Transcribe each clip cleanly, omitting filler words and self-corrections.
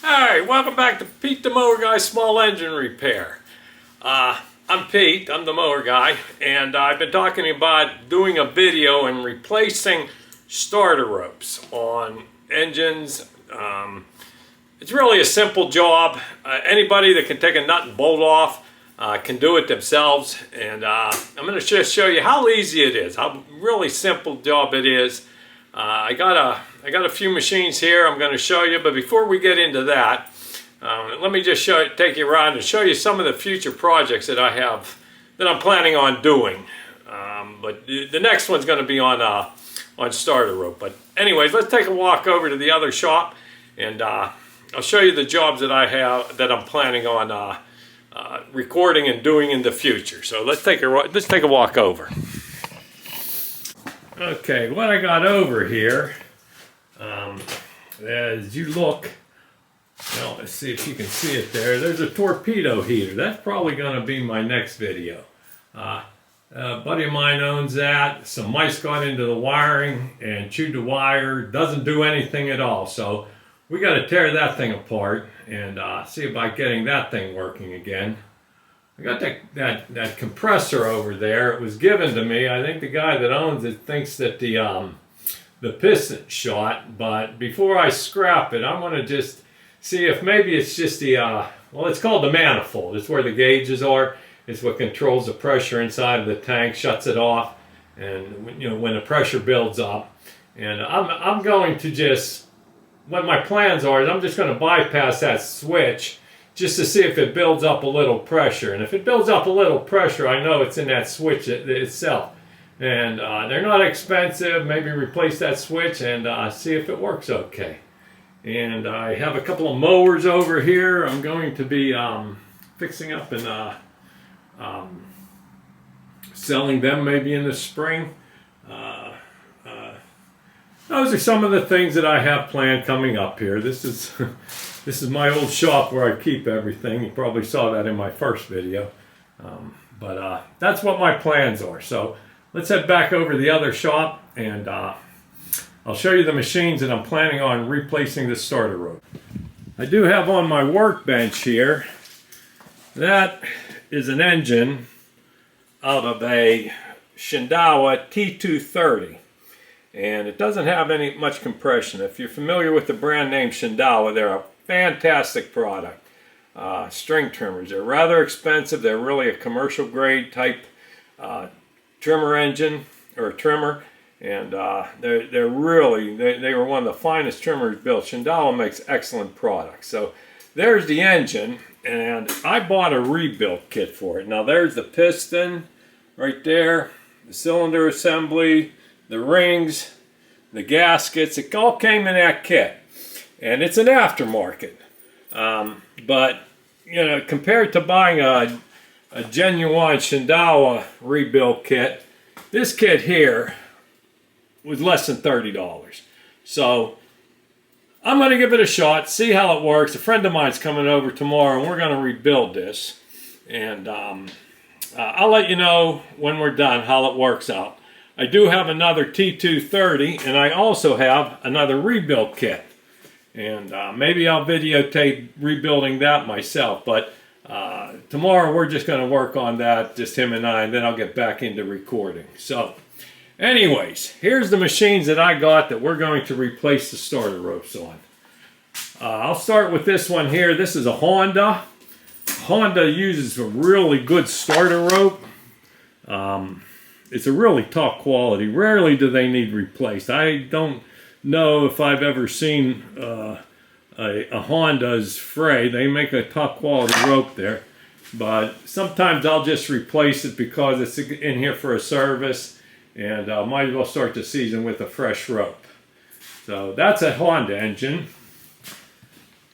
Alright, welcome back to Pete the Mower Guy Small Engine Repair. I'm Pete, I'm the mower guy, and I've been talking about doing a video and replacing starter ropes on engines. It's really a simple job. Anybody that can take a nut and bolt off can do it themselves, and I'm going to just show you how easy it is, how really simple job it is. I got a few machines here I'm going to show you, but before we get into that, let me just take you around and show you some of the future projects that I have that I'm planning on doing. But the next one's going to be on starter rope. But anyways, let's take a walk over to the other shop, and I'll show you the jobs that I have that I'm planning on recording and doing in the future. So let's take a walk over. Okay, what I got over here, as you look, well, let's see if you can see it there. There's a torpedo heater. That's probably going to be my next video. A buddy of mine owns that. Some mice got into the wiring and chewed the wire. Doesn't do anything at all. So we got to tear that thing apart and see about getting that thing working again. I got that compressor over there. It was given to me. I think the guy that owns it thinks that the piston shot, but before I scrap it, I'm going to just see if maybe it's just well, it's called the manifold. It's where the gauges are. It's what controls the pressure inside of the tank, shuts it off, and when the pressure builds up. And I'm going to just, what my plans are is I'm just going to bypass that switch just to see if it builds up a little pressure. And if it builds up a little pressure, I know it's in that switch itself. And they're not expensive. Maybe replace that switch and see if it works okay. And I have a couple of mowers over here I'm going to be fixing up and selling them maybe in the spring. Those are some of the things that I have planned coming up here. This is my old shop where I keep everything. You probably saw that in my first video. But that's what my plans are. So let's head back over to the other shop, and I'll show you the machines that I'm planning on replacing the starter rope. I do have on my workbench here, that is an engine out of a Shindaiwa T230. And it doesn't have much compression. If you're familiar with the brand name Shindaiwa, they're a fantastic product. String trimmers. They're rather expensive. They're really a commercial grade type trimmer engine, or trimmer. And they were one of the finest trimmers built. Shindaiwa makes excellent products. So there's the engine, and I bought a rebuild kit for it. Now there's the piston right there, the cylinder assembly, the rings, the gaskets. It all came in that kit, and it's an aftermarket. But compared to buying a genuine Shindaiwa rebuild kit, this kit here was less than $30. So I'm going to give it a shot, see how it works. A friend of mine's coming over tomorrow, and we're going to rebuild this. And I'll let you know when we're done how it works out. I do have another T230, and I also have another rebuild kit. And maybe I'll videotape rebuilding that myself. But tomorrow we're just going to work on that, just him and I, and then I'll get back into recording. So anyways, here's the machines that I got that we're going to replace the starter ropes on. I'll start with this one here. This is a Honda. Honda uses a really good starter rope. It's a really top quality. Rarely do they need replaced. I don't know if I've ever seen a Honda's fray. They make a top quality rope there. But sometimes I'll just replace it because it's in here for a service, and might as well start the season with a fresh rope. So that's a Honda engine.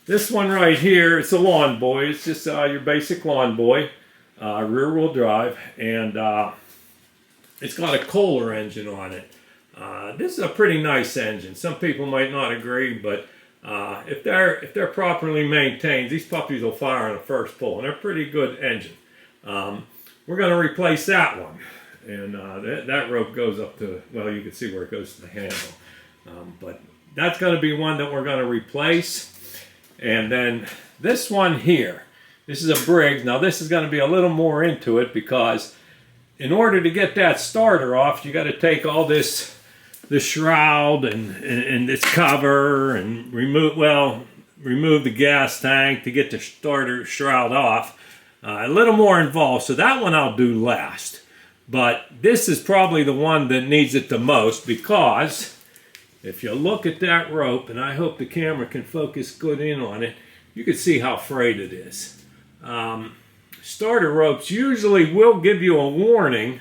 This one right here, it's a Lawn Boy. It's just your basic Lawn Boy, rear wheel drive, and it's got a Kohler engine on it. This is a pretty nice engine. Some people might not agree, but if they're properly maintained, these puppies will fire on the first pull, and they're a pretty good engine. We're going to replace that one, and that rope goes up to, well, you can see where it goes to the handle. But that's going to be one that we're going to replace. And then this one here, this is a Briggs. Now this is going to be a little more into it, because in order to get that starter off, you got to take all this, the shroud and this cover, and remove the gas tank to get the starter shroud off. A little more involved, so that one I'll do last. But this is probably the one that needs it the most, because if you look at that rope, and I hope the camera can focus good in on it, you can see how frayed it is. Starter ropes usually will give you a warning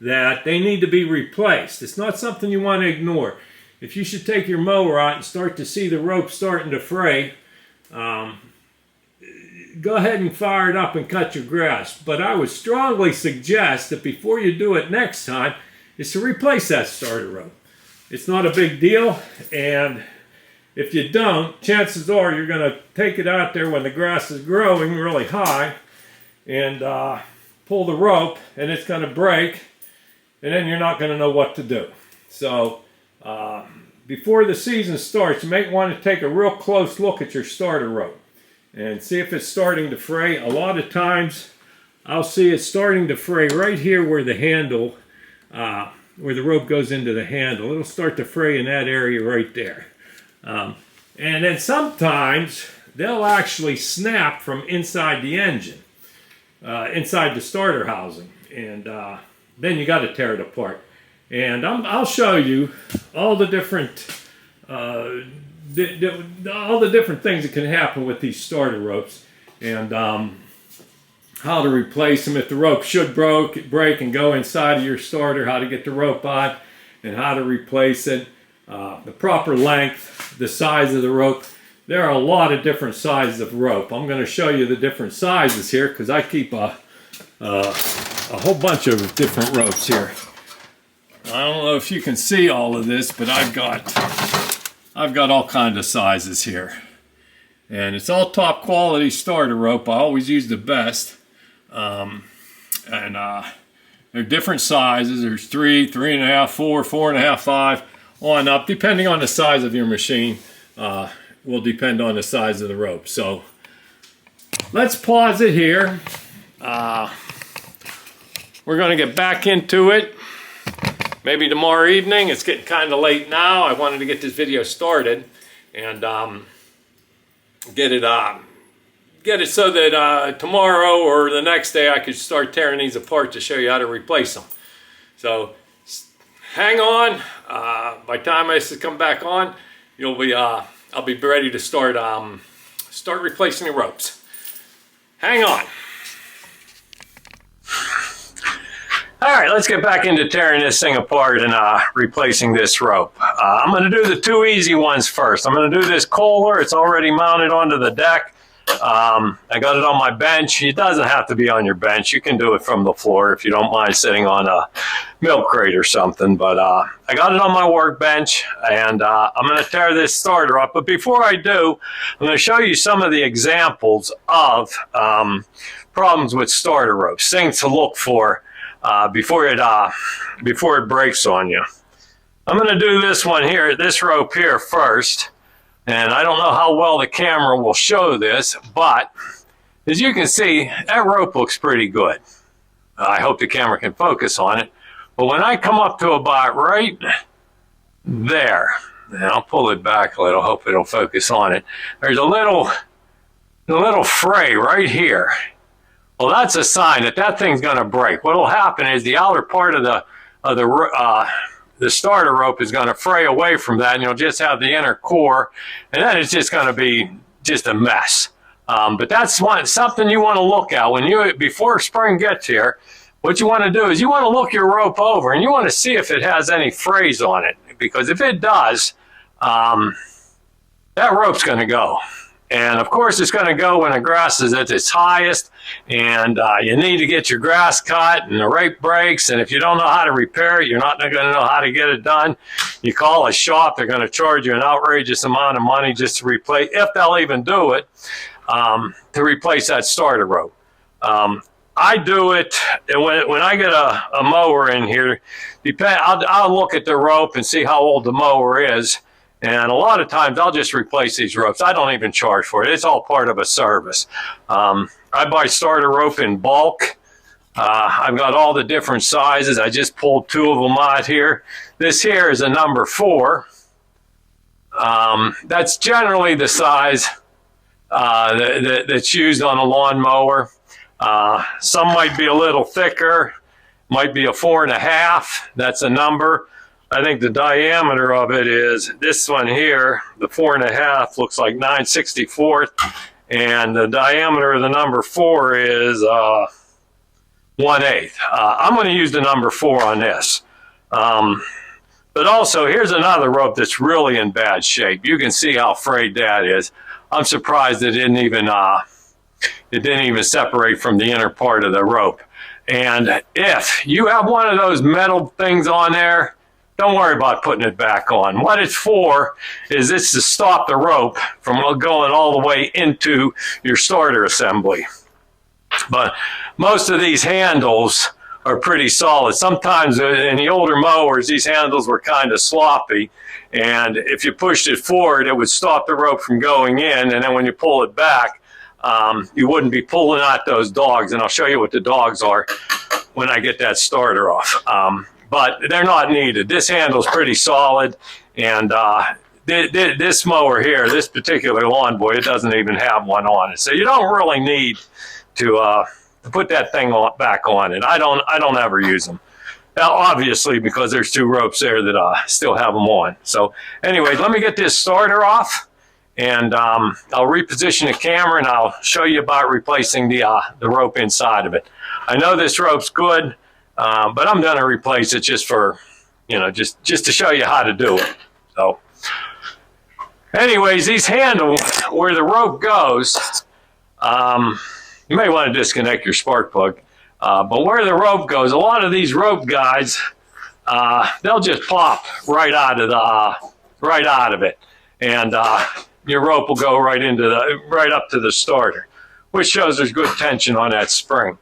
that they need to be replaced. It's not something you want to ignore. If you should take your mower out and start to see the rope starting to fray, go ahead and fire it up and cut your grass. But I would strongly suggest that before you do it next time, is to replace that starter rope. It's not a big deal, and if you don't, chances are you're going to take it out there when the grass is growing really high and pull the rope, and it's going to break, and then you're not going to know what to do. So before the season starts, you might want to take a real close look at your starter rope and see if it's starting to fray. A lot of times I'll see it starting to fray right here where the handle, where the rope goes into the handle. It'll start to fray in that area right there. And then sometimes they'll actually snap from inside the engine, inside the starter housing, and then you got to tear it apart. And I'll show you all the different all the different things that can happen with these starter ropes, and how to replace them if the rope should break and go inside of your starter, how to get the rope on, and how to replace it, the proper length, the size of the rope. There are a lot of different sizes of rope. I'm going to show you the different sizes here, because I keep a whole bunch of different ropes here. I don't know if you can see all of this, but I've got all kinds of sizes here. And it's all top quality starter rope. I always use the best. They're different sizes. There's 3, 3.5, 4, 4.5, 5, on up, depending on the size of your machine. Will depend on the size of the rope. So let's pause it here. We're going to get back into it. Maybe tomorrow evening. It's getting kind of late now. I wanted to get this video started and get it so that tomorrow or the next day I could start tearing these apart to show you how to replace them. So hang on. By the time this has come back on, you'll be I'll be ready to start replacing the ropes. Hang on. All right, let's get back into tearing this thing apart and replacing this rope. I'm going to do the two easy ones first. I'm going to do this Kohler. It's already mounted onto the deck. I got it on my bench. It doesn't have to be on your bench. You can do it from the floor if you don't mind sitting on a milk crate or something. But I got it on my workbench, and I'm going to tear this starter up. But before I do, I'm going to show you some of the examples of problems with starter ropes, things to look for before it breaks on you. I'm going to do this one here, this rope here first. And I don't know how well the camera will show this, but as you can see, that rope looks pretty good. I hope the camera can focus on it. But when I come up to about right there, and I'll pull it back a little, hope it'll focus on it. There's a little fray right here. Well, that's a sign that that thing's going to break. What will happen is the outer part of the starter rope is going to fray away from that, and you'll just have the inner core, and then it's just going to be just a mess. But that's something you want to look at before spring gets here. What you want to do is you want to look your rope over, and you want to see if it has any frays on it, because if it does, that rope's going to go. And of course, it's going to go when the grass is at its highest, and you need to get your grass cut, and the rope breaks. And if you don't know how to repair it, you're not going to know how to get it done. You call a shop; they're going to charge you an outrageous amount of money just to replace, if they'll even do it, to replace that starter rope. I do it when I get a mower in here. I'll look at the rope and see how old the mower is. And a lot of times I'll just replace these ropes. I don't even charge for it. It's all part of a service. I buy starter rope in bulk. I've got all the different sizes. I just pulled 2 of them out here. This here is a number 4. That's generally the size that's used on a lawnmower. Some might be a little thicker, might be a 4.5. That's a number. I think the diameter of it is this one here. The 4.5 looks like 9/64, and the diameter of the number 4 is 1/8. I'm going to use the number 4 on this. But also, here's another rope that's really in bad shape. You can see how frayed that is. I'm surprised it didn't even separate from the inner part of the rope. And if you have one of those metal things on there, don't worry about putting it back on. What it's for is it's to stop the rope from going all the way into your starter assembly. But most of these handles are pretty solid. Sometimes in the older mowers, these handles were kind of sloppy, and if you pushed it forward, it would stop the rope from going in, and then when you pull it back, you wouldn't be pulling out those dogs, and I'll show you what the dogs are when I get that starter off. But they're not needed. This handle's pretty solid, and this mower here, this particular lawn boy, it doesn't even have one on it. So you don't really need to put that thing back on it. I don't ever use them. Now, obviously, because there's 2 ropes there that still have them on. So anyway, let me get this starter off, and I'll reposition the camera, and I'll show you about replacing the rope inside of it. I know this rope's good, but I'm going to replace it just for, just to show you how to do it. So anyways, these handles where the rope goes, you may want to disconnect your spark plug. But where the rope goes, a lot of these rope guides, they'll just pop right out of it, and your rope will go right up to the starter, which shows there's good tension on that spring.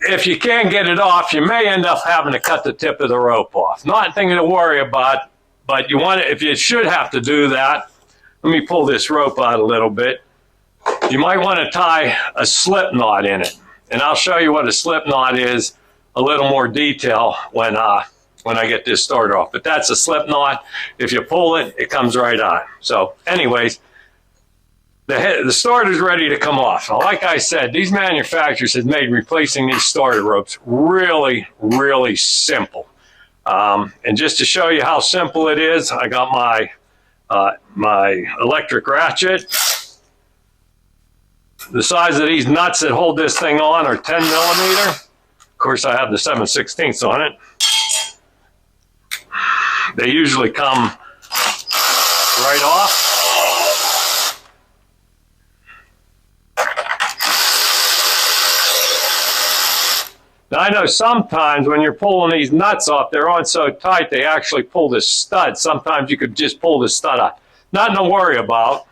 If you can't get it off, you may end up having to cut the tip of the rope off. Not anything to worry about, but if you should have to do that, let me pull this rope out a little bit. You might want to tie a slip knot in it, and I'll show you what a slip knot is a little more detail when I get this starter off. But that's a slip knot. If you pull it, it comes right on. So anyways, the starter's ready to come off. Now, like I said, these manufacturers have made replacing these starter ropes really, really simple. And just to show you how simple it is, I got my electric ratchet. The size of these nuts that hold this thing on are 10 millimeter. Of course, I have the 7/16 on it. They usually come right off. Now, I know sometimes when you're pulling these nuts off, they're on so tight they actually pull the stud. Sometimes you could just pull the stud out. Nothing to worry about.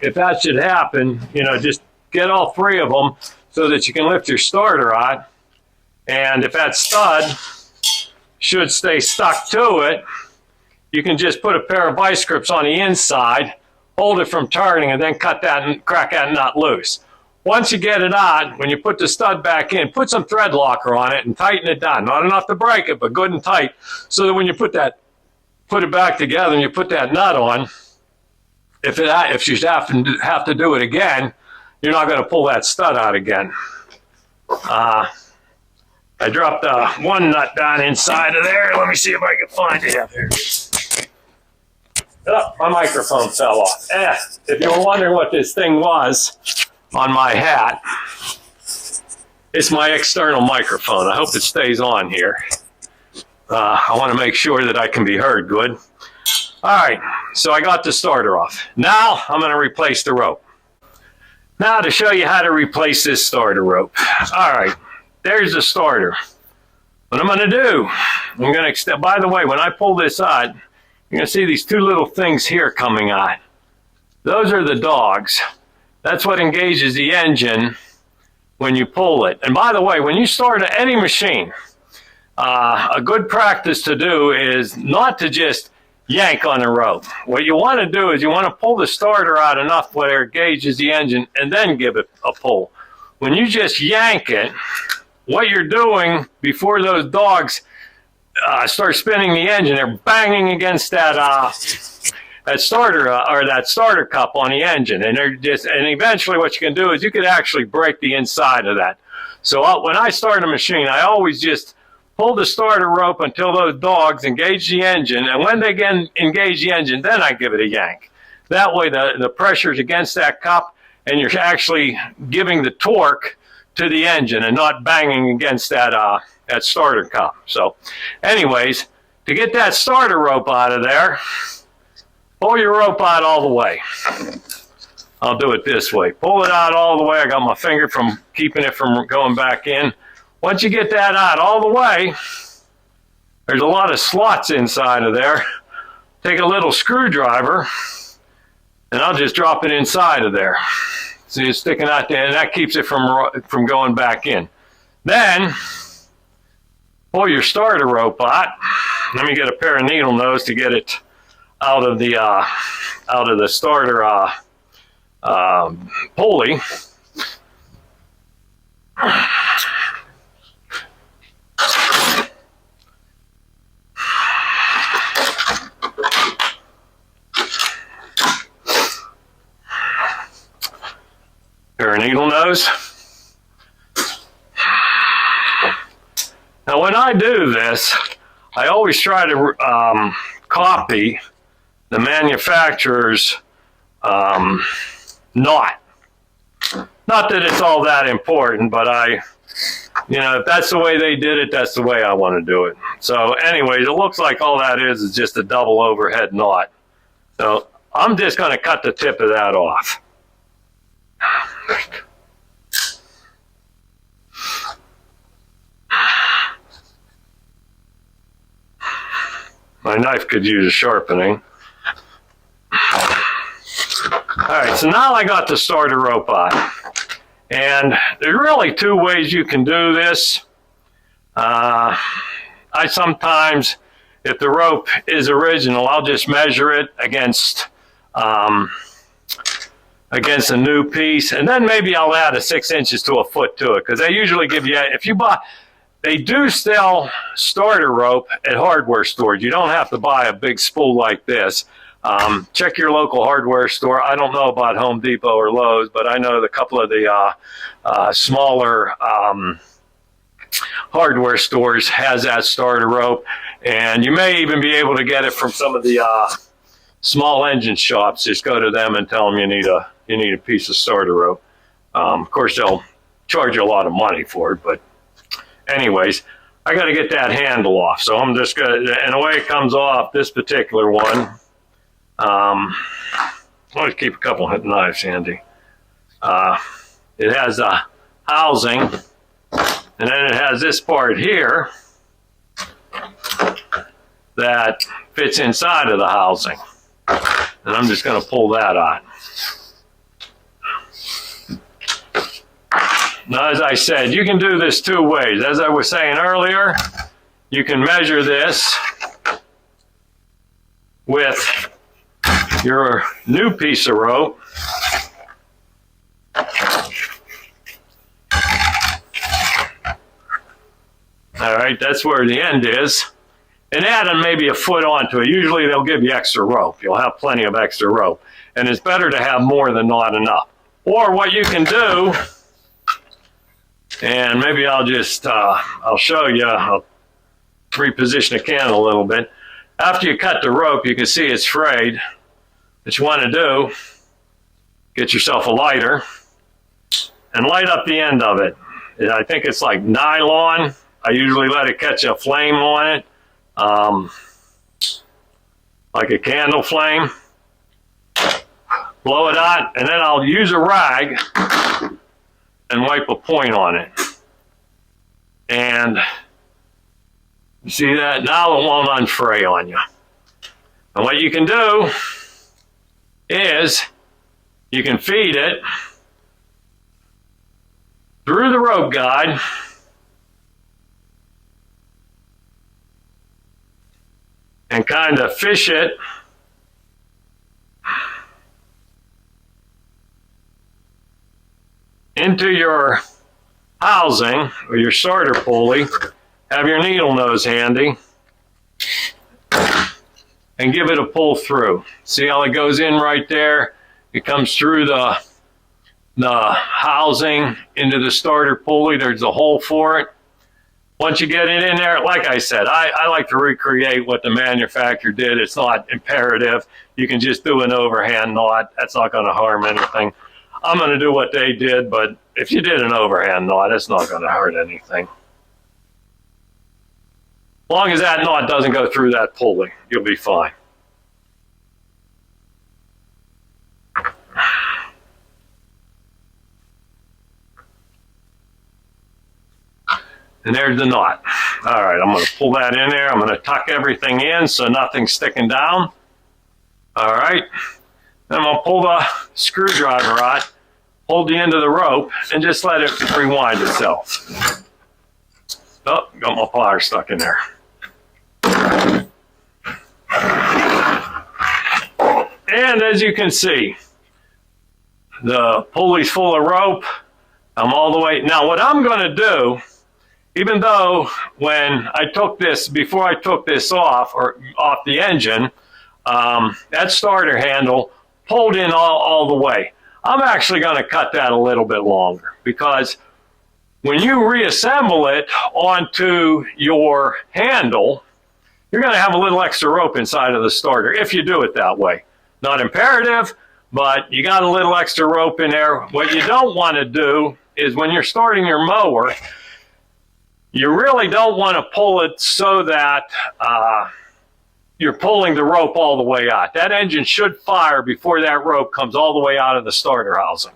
If that should happen, just get all 3 of them so that you can lift your starter out. And if that stud should stay stuck to it, you can just put a pair of vice grips on the inside, hold it from turning, and then cut that and crack that nut loose. Once you get it on, when you put the stud back in, put some thread locker on it and tighten it down. Not enough to break it, but good and tight, so that when you put it back together and you put that nut on, if you have to do it again, you're not going to pull that stud out again. I dropped one nut down inside of there. Let me see if I can find it up here. Oh, my microphone fell off. If you were wondering what this thing was on my hat, it's my external microphone. I hope it stays on here. I want to make sure that I can be heard good. All right, so I got the starter off. Now I'm going to replace the rope. Now to show you how to replace this starter rope. All right, there's the starter. What I'm going to do, I'm going to extend. By the way, when I pull this out, you're going to see these 2 little things here coming out. Those are the dogs. That's what engages the engine when you pull it. And by the way, when you start any machine, a good practice to do is not to just yank on the rope. What you want to do is you want to pull the starter out enough where it gauges the engine and then give it a pull. When you just yank it, what you're doing before those dogs start spinning the engine, they're banging against that starter or that starter cup on the engine, and eventually what you can do is you could actually break the inside of that. So when I start a machine, I always just pull the starter rope until those dogs engage the engine, and when they engage the engine, then I give it a yank. That way the pressure's against that cup, and you're actually giving the torque to the engine and not banging against that starter cup. So anyways, to get that starter rope out of there, pull your rope out all the way. I'll do it this way. Pull it out all the way. I got my finger from keeping it from going back in. Once you get that out all the way, there's a lot of slots inside of there. Take a little screwdriver, and I'll just drop it inside of there. See, it's sticking out there, and that keeps it from going back in. Then, pull your starter rope out. Let me get a pair of needle nose to get it out of the starter pulley. Pair of needle nose. Now when I do this, I always try to copy the manufacturer's knot. Not that it's all that important, but if that's the way they did it, that's the way I want to do it. So anyways, it looks like all that is just a double overhead knot. So I'm just going to cut the tip of that off. My knife could use a sharpening. Alright, so now I got the starter rope on. And there's really two ways you can do this. I sometimes, if the rope is original, I'll just measure it against a new piece, and then maybe I'll add a 6 inches to a foot to it, because they usually give you, they do sell starter rope at hardware stores. You don't have to buy a big spool like this. Check your local hardware store. I don't know about Home Depot or Lowe's, but I know a couple of the smaller hardware stores has that starter rope, and you may even be able to get it from some of the small engine shops. Just go to them and tell them you need a piece of starter rope. Of course, they'll charge you a lot of money for it, but anyways, I got to get that handle off. So I'm just going to, and the way it comes off, this particular one, I always keep a couple of knives handy. It has a housing, and then it has this part here that fits inside of the housing. And I'm just going to pull that on. Now, as I said, you can do this two ways. As I was saying earlier, you can measure this with your new piece of rope. All right, that's where the end is. And adding maybe a foot onto it. Usually they'll give you extra rope. You'll have plenty of extra rope. And it's better to have more than not enough. Or what you can do, and maybe I'll just, I'll show you, I'll reposition the can a little bit. After you cut the rope, you can see it's frayed. What you want to do, get yourself a lighter and light up the end of it. I think it's like nylon. I usually let it catch a flame on it, like a candle flame. Blow it out, and then I'll use a rag and wipe a point on it. And you see that? Now it won't unfray on you. And what you can do is you can feed it through the rope guide, and kind of fish it into your housing or your starter pulley. Have your needle nose handy and give it a pull through. See how it goes in right there? It comes through the housing into the starter pulley. There's a hole for it. Once you get it in there, like I said, I like to recreate what the manufacturer did. It's not imperative. You can just do an overhand knot. That's not going to harm anything. I'm going to do what they did, but if you did an overhand knot, it's not going to hurt anything. As long as that knot doesn't go through that pulley, you'll be fine. And there's the knot. All right, I'm going to pull that in there. I'm going to tuck everything in so nothing's sticking down. All right. Then I'm going to pull the screwdriver out, hold the end of the rope, and just let it rewind itself. Oh, got my pliers stuck in there. And as you can see, the pulley's full of rope. I'm all the way. Now what I'm going to do, even though when I took this, before I took this off, or off the engine, that starter handle pulled in all the way. I'm actually going to cut that a little bit longer, because when you reassemble it onto your handle, you're going to have a little extra rope inside of the starter if you do it that way. Not imperative, but you got a little extra rope in there. What you don't want to do is when you're starting your mower, you really don't want to pull it so that you're pulling the rope all the way out. That engine should fire before that rope comes all the way out of the starter housing.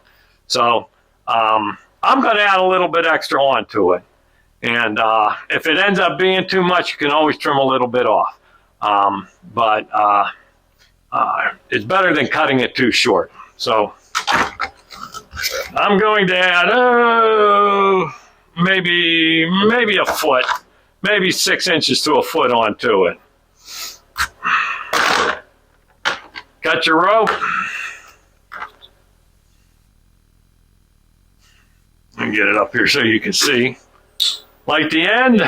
So I'm going to add a little bit extra onto it. And if it ends up being too much, you can always trim a little bit off. But it's better than cutting it too short. So I'm going to add maybe a foot, maybe 6 inches to a foot onto it. Cut your rope. And get it up here so you can see. Light the end.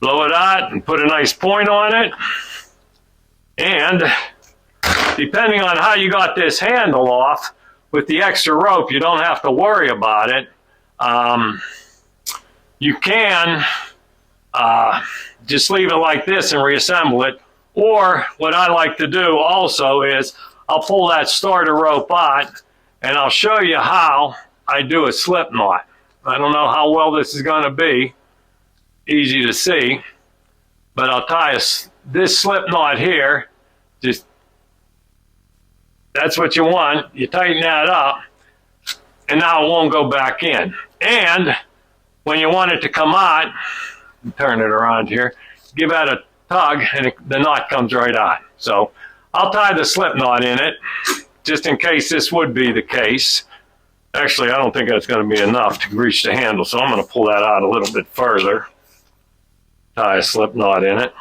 Blow it out and put a nice point on it. And depending on how you got this handle off, with the extra rope, you don't have to worry about it. You can just leave it like this and reassemble it. Or what I like to do also is I'll pull that starter rope out and I'll show you how I do a slip knot. I don't know how well this is going to be. Easy to see. But I'll tie this slip knot here. Just that's what you want. You tighten that up, and now it won't go back in. And when you want it to come out, turn it around here, give that a tug, and the knot comes right out. So I'll tie the slip knot in it, just in case this would be the case. Actually, I don't think that's going to be enough to reach the handle, so I'm going to pull that out a little bit further. Tie a slip knot in it.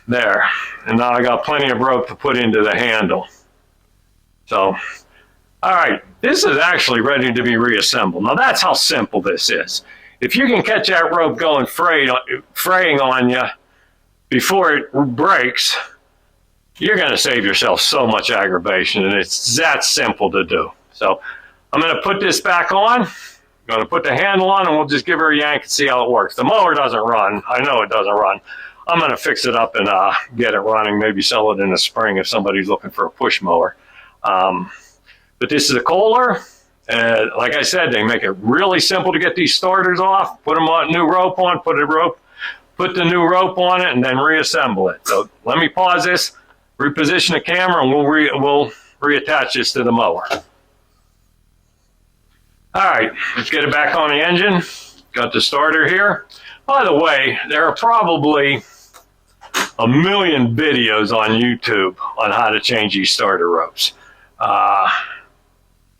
There. And now I got plenty of rope to put into the handle. So, all right, this is actually ready to be reassembled. Now that's how simple this is. If you can catch that rope going fraying on you before it breaks, you're going to save yourself so much aggravation, and it's that simple to do. So I'm going to put this back on. I'm going to put the handle on, and we'll just give her a yank and see how it works. The mower doesn't run. I know it doesn't run. I'm going to fix it up and get it running, maybe sell it in the spring if somebody's looking for a push mower. But this is a Kohler. Like I said, they make it really simple to get these starters off. Put them on new rope on, put the new rope on it, and then reassemble it. So let me pause this, reposition the camera, and we'll reattach this to the mower. All right, let's get it back on the engine. Got the starter here. By the way, there are probably a million videos on YouTube on how to change these starter ropes.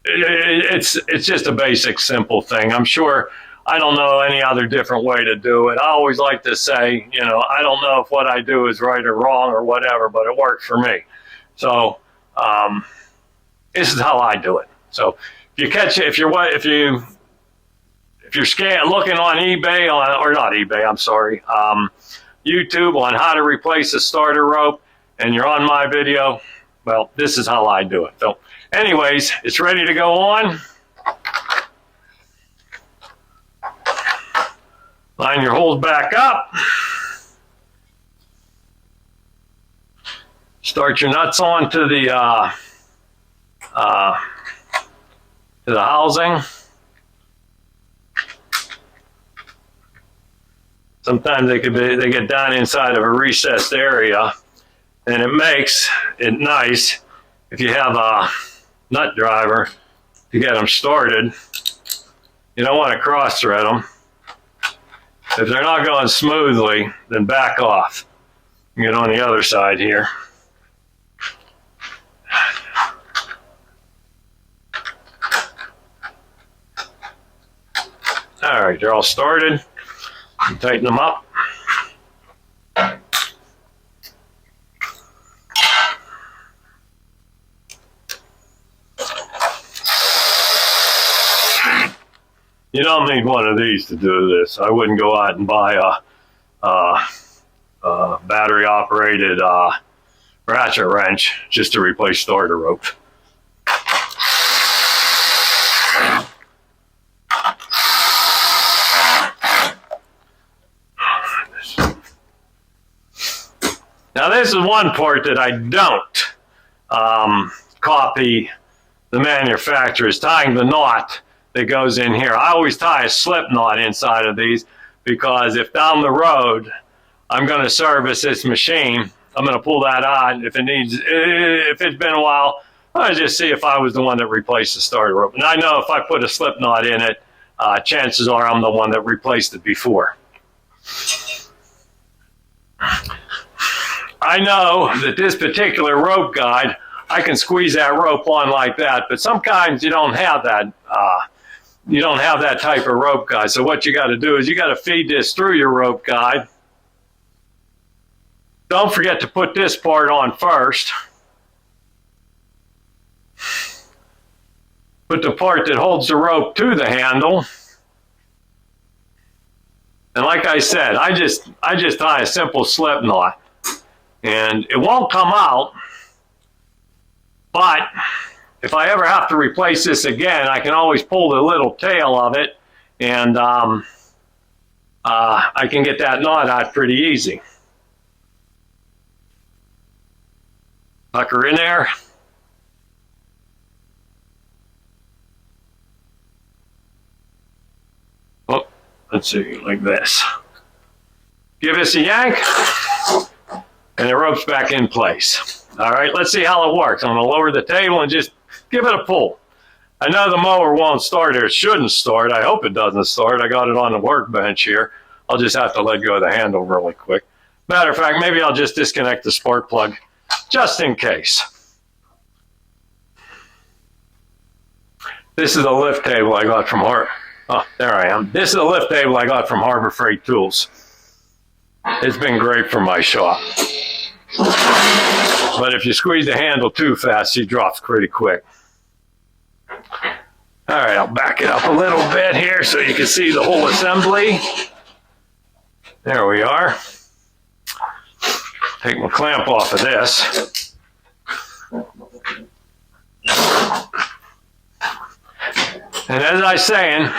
It's just a basic, simple thing. I'm sure, I don't know any other different way to do it. I always like to say, you know, I don't know if what I do is right or wrong or whatever, but it works for me. So this is how I do it. So if you catch it, if you're looking on eBay, or not eBay, I'm sorry, YouTube on how to replace a starter rope, and you're on my video, well, this is how I do it. So anyways, it's ready to go on. Line your holes back up. Start your nuts on to the housing. Sometimes they get down inside of a recessed area, and it makes it nice if you have a nut driver to get them started. You don't want to cross thread them. If they're not going smoothly, then back off. Get on the other side here. All right, they're all started. Tighten them up. You don't need one of these to do this. I wouldn't go out and buy a battery-operated ratchet wrench just to replace starter rope. Now this is one part that I don't copy the manufacturer's, tying the knot that goes in here. I always tie a slip knot inside of these, because if down the road I'm going to service this machine, I'm going to pull that out. If it's been a while, I'll just see if I was the one that replaced the starter rope. And I know if I put a slip knot in it, chances are I'm the one that replaced it before. I know that this particular rope guide, I can squeeze that rope on like that, but sometimes you don't have that. You don't have that type of rope guide. So what you got to do is you got to feed this through your rope guide. Don't forget to put this part on first. Put the part that holds the rope to the handle. And like I said, I just tie a simple slip knot. And it won't come out, but if I ever have to replace this again, I can always pull the little tail of it, and I can get that knot out pretty easy. Tuck her in there. Oh, let's see, like this. Give this a yank, and the rope's back in place. All right, let's see how it works. I'm going to lower the table and just give it a pull. I know the mower won't start, or it shouldn't start. I hope it doesn't start. I got it on the workbench here. I'll just have to let go of the handle really quick. Matter of fact, maybe I'll just disconnect the spark plug just in case. This is a lift table I got from there I am. This is a lift table I got from Harbor Freight Tools. It's been great for my shop. But if you squeeze the handle too fast, she drops pretty quick. All right, I'll back it up a little bit here so you can see the whole assembly. There we are. Take my clamp off of this. And as I was saying,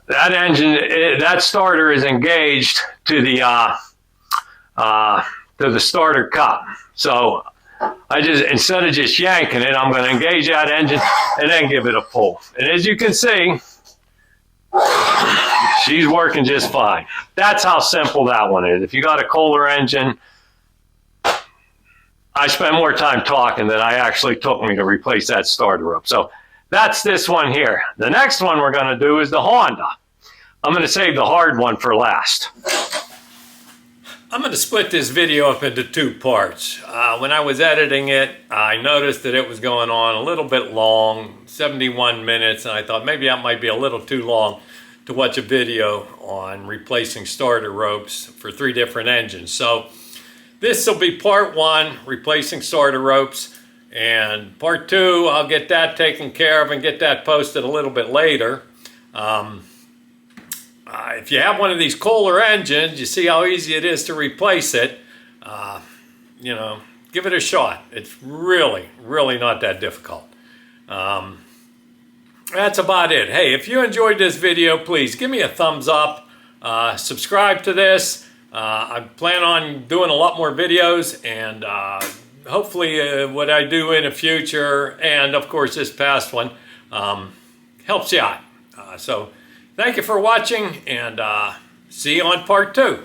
that engine, that starter is engaged to the starter cup. So I just, instead of just yanking it, I'm going to engage that engine and then give it a pull. And as you can see, she's working just fine. That's how simple that one is. If you got a Kohler engine, I spent more time talking than I actually took me to replace that starter rope. So that's this one here. The next one we're going to do is the Honda. I'm going to save the hard one for last. I'm going to split this video up into two parts. When I was editing it, I noticed that it was going on a little bit long, 71 minutes, and I thought maybe that might be a little too long to watch a video on replacing starter ropes for 3 different engines. So this will be part 1, replacing starter ropes, and part 2, I'll get that taken care of and get that posted a little bit later. If you have one of these Kohler engines, you see how easy it is to replace it. You know, give it a shot. It's really, really not that difficult. That's about it. Hey, if you enjoyed this video, please give me a thumbs up. Subscribe to this. I plan on doing a lot more videos, and hopefully what I do in the future, and of course this past one, helps you out. So thank you for watching, and see you on part 2.